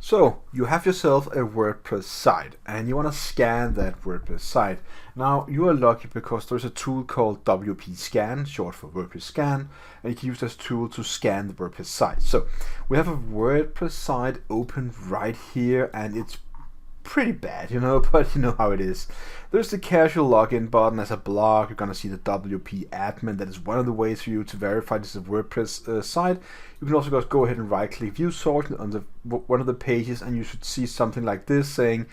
So you have yourself a WordPress site and you want to scan that WordPress site. Now you are lucky because there's a tool called WPSCAN, short for WPSCAN, and you can use this tool to scan the WordPress site. So we have a WordPress site open right here and it's pretty bad, but you know how it is. There's the casual login button as a blog. You're gonna see the WP admin. That is one of the ways for you to verify this is a WordPress site. You can also just go ahead and right-click View Source on one of the pages, and you should see something like this saying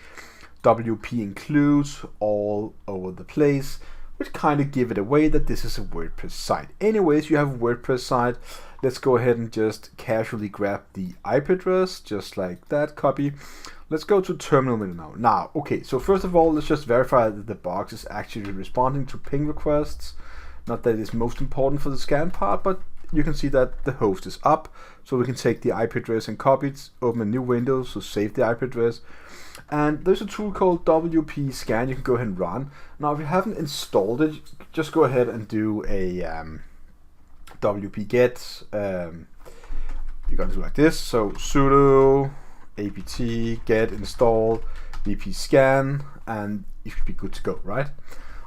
WP includes all over the place, which kind of give it away that this is a WordPress site. Anyways, you have a WordPress site. Let's go ahead and just casually grab the IP address, just like that, copy. Let's go to terminal menu now. Okay, so first of all, let's just verify that the box is actually responding to ping requests. Not that it's most important for the scan part, but you can see that the host is up. So we can take the IP address and copy it, open a new window, so save the IP address. And there's a tool called WPSCAN you can go ahead and run. Now, if you haven't installed it, just go ahead and do a wp-get. You're gonna do like this. So sudo apt get install wp-scan, and you should be good to go, right?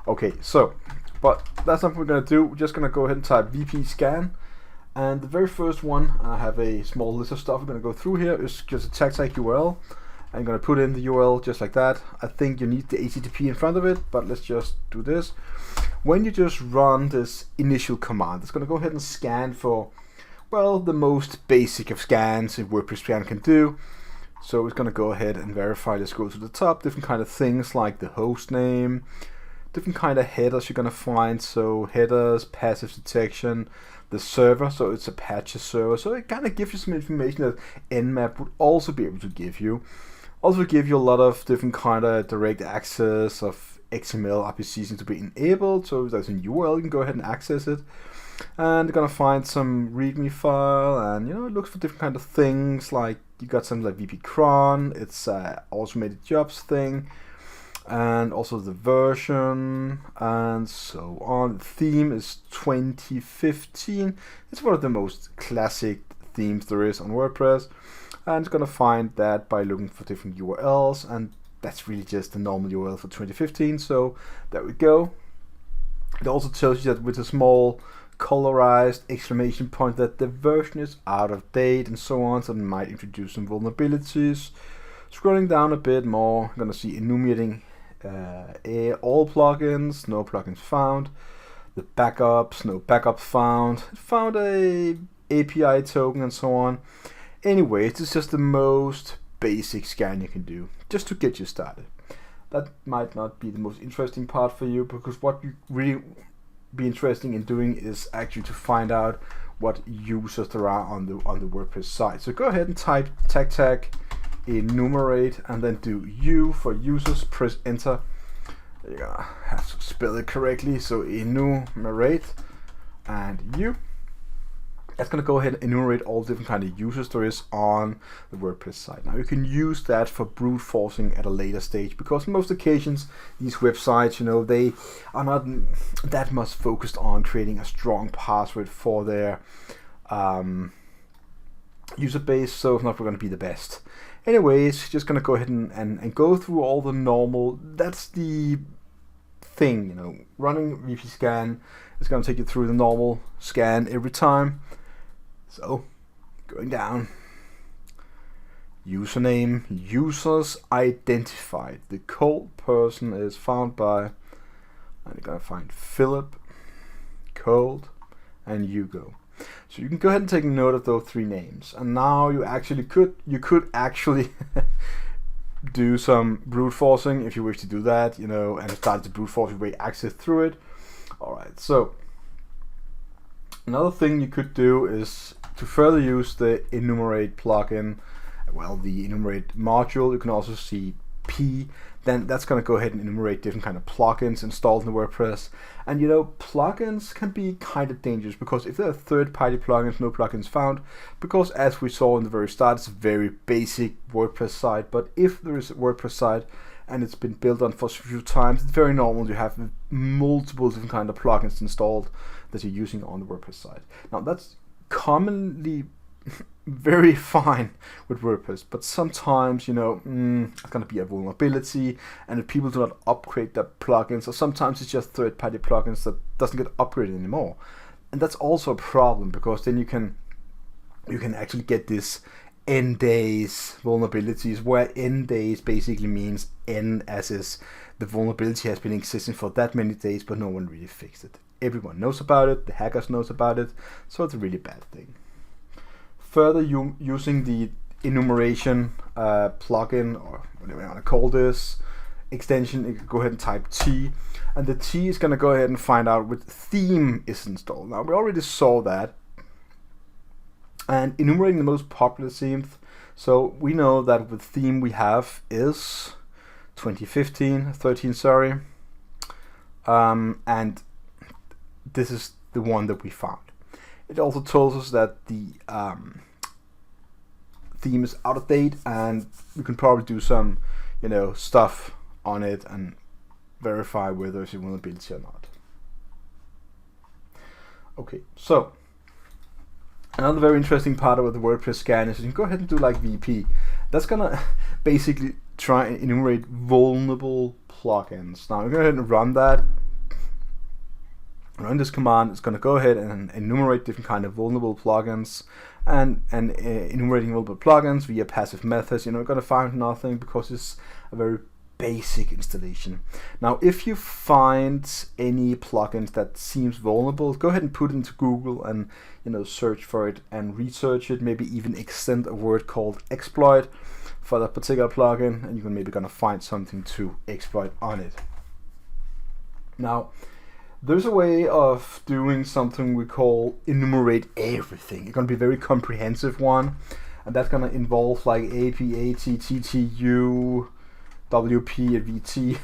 Okay, so but that's not what we're gonna do. We're just gonna go ahead and type wp-scan, and the very first one, I have a small list of stuff we're gonna go through here, is just a tag URL. I'm gonna put in the URL just like that. I think you need the HTTP in front of it, but let's just do this. When you just run this initial command, it's gonna go ahead and scan for, well, the most basic of scans that WordPress can do. So it's going to go ahead and verify. Let's go to the top. Different kind of things like the host name, different kind of headers you're going to find. So headers, passive detection, the server. So it's Apache server. So it kind of gives you some information that Nmap would also be able to give you. Also give you a lot of different kind of direct access of XML RPCs to be enabled. So if there's a URL, you can go ahead and access it. And you're gonna find some README file, and it looks for different kind of things. Like you got something like VP cron, it's automated jobs thing, and also the version and so on. The theme is 2015. It's one of the most classic themes there is on WordPress, and it's gonna find that by looking for different URLs, and that's really just the normal URL for 2015. So there we go. It also tells you that with a small colorized exclamation point that the version is out of date and so on, so it might introduce some vulnerabilities. Scrolling down a bit more, I'm going to see enumerating all plugins, no plugins found, the backups, no backup found, found a API token and so on. Anyways, this is just the most basic scan you can do, just to get you started. That might not be the most interesting part for you, because what you really be interesting in doing is actually to find out what users there are on the WordPress site. So go ahead and type tag enumerate, and then do U for users. Press enter. You're gonna have to spell it correctly. So enumerate and U. That's going to go ahead and enumerate all different kind of user stories on the WordPress site. Now you can use that for brute forcing at a later stage, because in most occasions these websites, they are not that much focused on creating a strong password for their user base, so it's not going to be the best. Anyways, just going to go ahead and go through all the normal. That's the thing, running WPSCAN is going to take you through the normal scan every time. So, going down, username, users identified. The cold person is found by, and you're gonna find Philip, cold, and Hugo. So you can go ahead and take note of those three names. And now you could actually do some brute forcing if you wish to do that, and start to brute force your way access through it. All right, so another thing you could do is to further use the enumerate plugin, well, the enumerate module. You can also see P. Then that's going to go ahead and enumerate different kind of plugins installed in the WordPress. And plugins can be kind of dangerous, because if there are third-party plugins, no plugins found, because as we saw in the very start, it's a very basic WordPress site. But if there is a WordPress site and it's been built on for a few times, it's very normal to have multiple different kind of plugins installed that you're using on the WordPress site. Now that's commonly very fine with WordPress, but sometimes, you know, it's going to be a vulnerability, and if people do not upgrade their plugins, or sometimes it's just third-party plugins that doesn't get upgraded anymore, and that's also a problem, because then you can actually get this N days vulnerabilities, where N days basically means N as is the vulnerability has been existing for that many days, but no one really fixed it. Everyone knows about it, the hackers knows about it, so it's a really bad thing. Further, using the enumeration plugin, or whatever you want to call this extension, you can go ahead and type T, and the T is going to go ahead and find out which theme is installed. Now, we already saw that, and enumerating the most popular themes. So we know that the theme we have is 13, sorry, and this is the one that we found. It also tells us that the theme is out of date, and we can probably do some, you know, stuff on it and verify whether it's a vulnerability or not. Okay, so another very interesting part about the WordPress scan is you can go ahead and do like VP. That's gonna basically try and enumerate vulnerable plugins. Now we're gonna go ahead and run that. Run this command. It's going to go ahead and enumerate different kind of vulnerable plugins, and enumerating vulnerable plugins via passive methods. You know, we're going to find nothing because it's a very basic installation. Now, if you find any plugins that seems vulnerable, go ahead and put it into Google and, you know, search for it and research it. Maybe even extend a word called exploit for that particular plugin, and you're maybe going to find something to exploit on it. Now, there's a way of doing something we call enumerate everything. It's going to be a very comprehensive one, and that's going to involve like AP, AT, TTU, WP, and VT.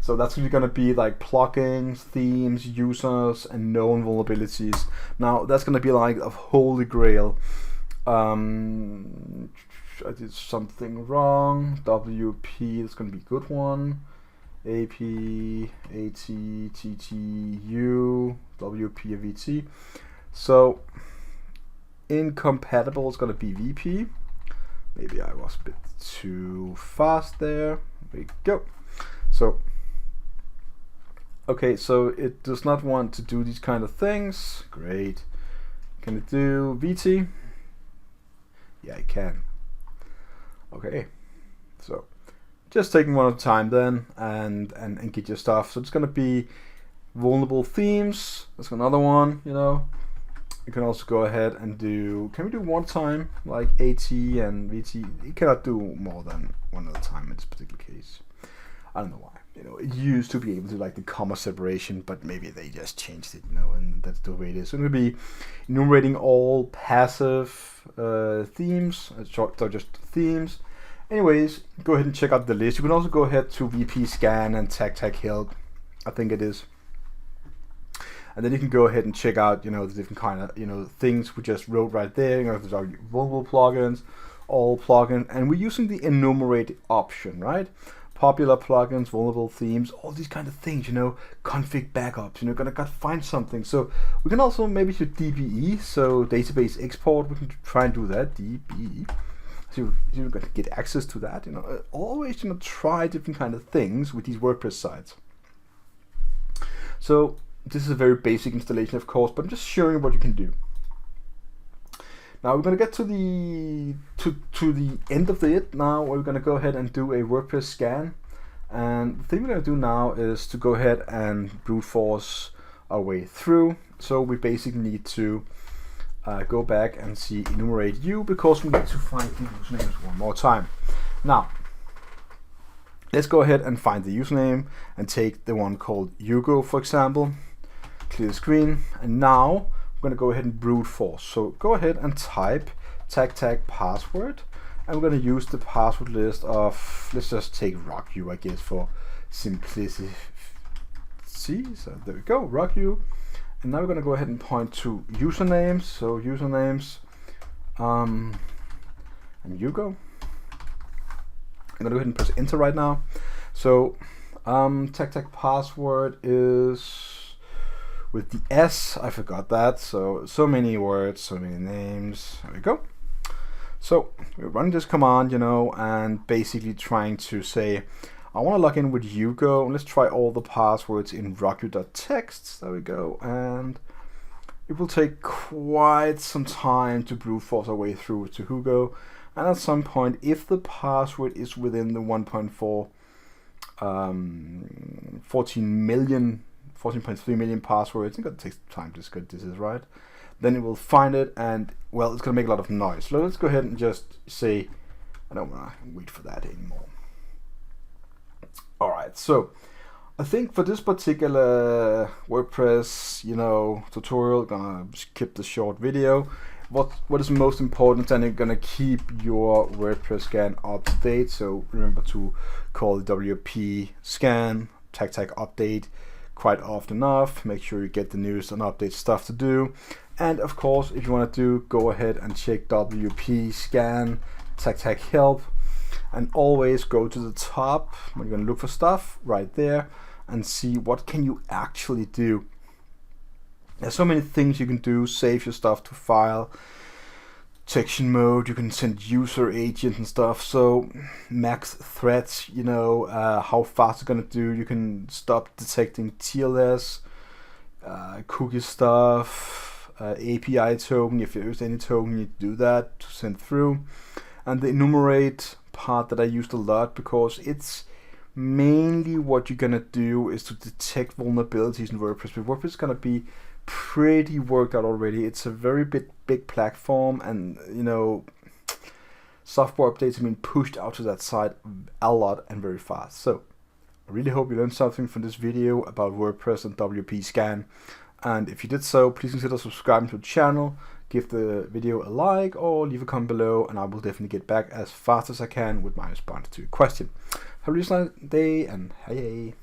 So that's really going to be like plugins, themes, users, and known vulnerabilities. Now that's going to be like a holy grail. I did something wrong. WP is going to be a good one. AP, AT, TTU, WP, and VT. So incompatible is going to be VP. Maybe I was a bit too fast there. There we go. So, okay, so it does not want to do these kind of things. Great. Can it do VT? Yeah, it can. Okay, so just taking one at a time then, and get your stuff. So it's going to be vulnerable themes. That's another one, you know. You can also go ahead and do, can we do one time, like AT and VT? You cannot do more than one at a time in this particular case. I don't know why. You know, it used to be able to like the comma separation, but maybe they just changed it, you know, and that's the way it is. So I'm going to be enumerating all passive themes, so just themes. Anyways, go ahead and check out the list. You can also go ahead to WPSCAN and tag help, I think it is. And then you can go ahead and check out, you know, the different kind of, you know, things we just wrote right there. You know, there's our vulnerable plugins, all plugins, and we're using the enumerate option, right? Popular plugins, vulnerable themes, all these kind of things, you know, config backups, you know, gotta find something. So we can also maybe do DBE, so database export, we can try and do that, DBE. So you're going to get access to that, you know. Always, you know, try different kind of things with these WordPress sites. So this is a very basic installation, of course, but I'm just showing you what you can do. Now we're going to get to the end of it now. We're going to go ahead and do a WordPress scan, and the thing we're going to do now is to go ahead and brute force our way through. So we basically need to go back and see enumerate you, because we need to find the usernames one more time. Now let's go ahead and find the username and take the one called Hugo, for example. Clear the screen, and now I'm going to go ahead and brute force. So go ahead and type tag password, and we're going to use the password list of, let's just take RockU, I guess, for simplicity. So there we go, RockU. And now we're going to go ahead and point to usernames. So usernames, and Hugo. I'm going to go ahead and press enter right now. So tag password is with the S. I forgot that. So many words, so many names. There we go. So we're running this command, you know, and basically trying to say, I want to log in with Hugo. Let's try all the passwords in rockyu.txt. There we go. And it will take quite some time to brute force our way through to Hugo. And at some point, if the password is within the 14.3 million passwords, it's going to take time to get this is right, then it will find it, and well, it's going to make a lot of noise. So let's go ahead and just say, I don't want to wait for that anymore. Alright, so I think for this particular WordPress, you know, tutorial, gonna skip the short video. What is most important, and you're gonna keep your WPSCAN up to date. So remember to call the WPSCAN tag update quite often enough. Make sure you get the news and update stuff to do. And of course, if you want to go ahead and check WPSCAN tag help, and always go to the top when you're gonna look for stuff right there and see what can you actually do. There's so many things you can do. Save your stuff to file, detection mode, you can send user agent and stuff. So max threats, you know, how fast it's gonna do. You can stop detecting TLS, cookie stuff, API token. If there's any token, you do that to send through. And the enumerate part that I used a lot, because it's mainly what you're gonna do is to detect vulnerabilities in WordPress. But WordPress is gonna be pretty worked out already. It's a very big platform, and you know, software updates have been pushed out to that side a lot and very fast. So I really hope you learned something from this video about WordPress and WPSCAN. And if you did so, please consider subscribing to the channel, give the video a like, or leave a comment below, and I will definitely get back as fast as I can with my response to your question. Have a really nice day, and hey.